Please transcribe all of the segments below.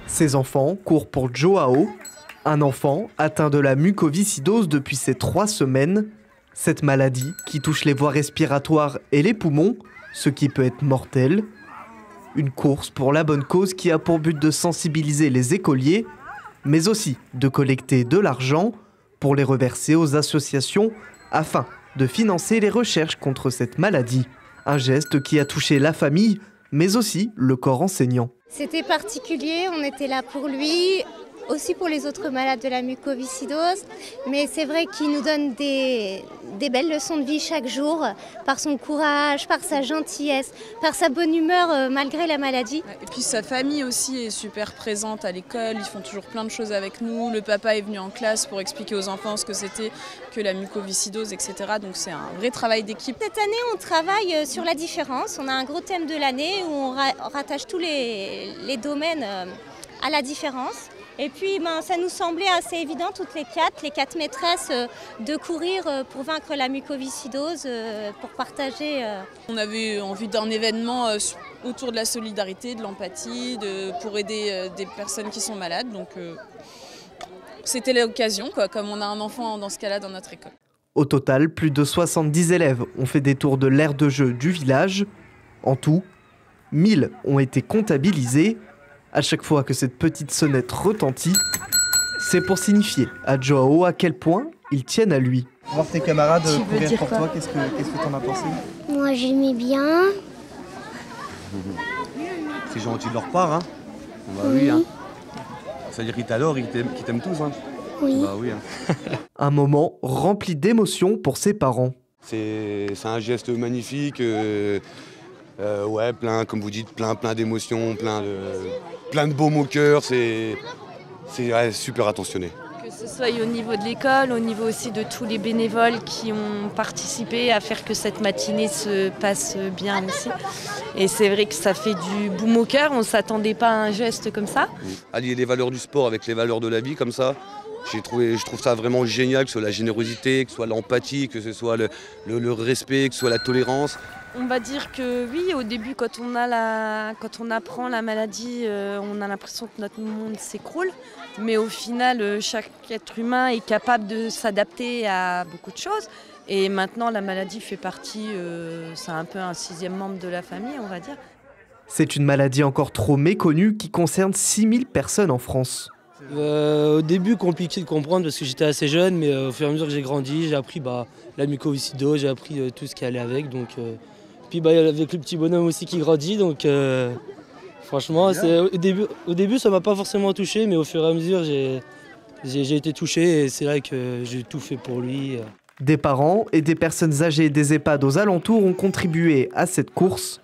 Ces enfants courent pour Joao, un enfant atteint de la mucoviscidose depuis ses 3 semaines. Cette maladie qui touche les voies respiratoires et les poumons, ce qui peut être mortel. Une course pour la bonne cause qui a pour but de sensibiliser les écoliers, mais aussi de collecter de l'argent pour les reverser aux associations afin de financer les recherches contre cette maladie. Un geste qui a touché la famille, mais aussi le corps enseignant. C'était particulier, on était là pour lui, aussi pour les autres malades de la mucoviscidose, mais c'est vrai qu'il nous donne des belles leçons de vie chaque jour, par son courage, par sa gentillesse, par sa bonne humeur malgré la maladie. Et puis sa famille aussi est super présente à l'école, ils font toujours plein de choses avec nous. Le papa est venu en classe pour expliquer aux enfants ce que c'était que la mucoviscidose, etc. Donc c'est un vrai travail d'équipe. Cette année, on travaille sur la différence. On a un gros thème de l'année où on rattache tous les domaines à la différence. Et puis ça nous semblait assez évident, toutes les quatre maîtresses, de courir pour vaincre la mucoviscidose, pour partager. On avait envie d'un événement autour de la solidarité, de l'empathie, pour aider des personnes qui sont malades. Donc c'était l'occasion, comme on a un enfant dans ce cas-là dans notre école. Au total, plus de 70 élèves ont fait des tours de l'aire de jeu du village. En tout, 1000 ont été comptabilisés. À chaque fois que cette petite sonnette retentit, c'est pour signifier à Joao à quel point ils tiennent à lui. Voir tes camarades courir pour toi, qu'est-ce que t'en as pensé? Moi j'aimais bien. C'est gentil de leur part, hein? Bah oui, hein. Ça veut dire qu'ils t'adorent, qu'ils t'aiment tous, hein? Oui. Bah oui, hein. Un moment rempli d'émotions pour ses parents. C'est un geste magnifique, ouais, plein, comme vous dites, plein d'émotions, plein de baume au cœur, c'est ouais, super attentionné. Que ce soit au niveau de l'école, au niveau aussi de tous les bénévoles qui ont participé à faire que cette matinée se passe bien aussi. Et c'est vrai que ça fait du boum au cœur, on ne s'attendait pas à un geste comme ça. Allier les valeurs du sport avec les valeurs de la vie comme ça, je trouve ça vraiment génial, que ce soit la générosité, que ce soit l'empathie, que ce soit le respect, que ce soit la tolérance. On va dire que oui, au début, quand on apprend la maladie, on a l'impression que notre monde s'écroule. Mais au final, chaque être humain est capable de s'adapter à beaucoup de choses. Et maintenant, la maladie fait partie, c'est un peu un 6e membre de la famille, on va dire. C'est une maladie encore trop méconnue qui concerne 6000 personnes en France. Au début, compliqué de comprendre parce que j'étais assez jeune, mais au fur et à mesure que j'ai grandi, j'ai appris la mucoviscidose, j'ai appris tout ce qui allait avec. Donc, puis avec le petit bonhomme aussi qui grandit, donc franchement, au début ça m'a pas forcément touché, mais au fur et à mesure j'ai été touché et c'est là que j'ai tout fait pour lui. Des parents et des personnes âgées des EHPAD aux alentours ont contribué à cette course.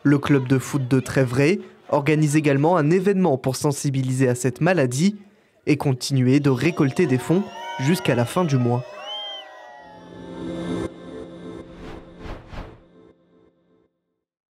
Le club de foot de Trévray organise également un événement pour sensibiliser à cette maladie et continuer de récolter des fonds jusqu'à la fin du mois.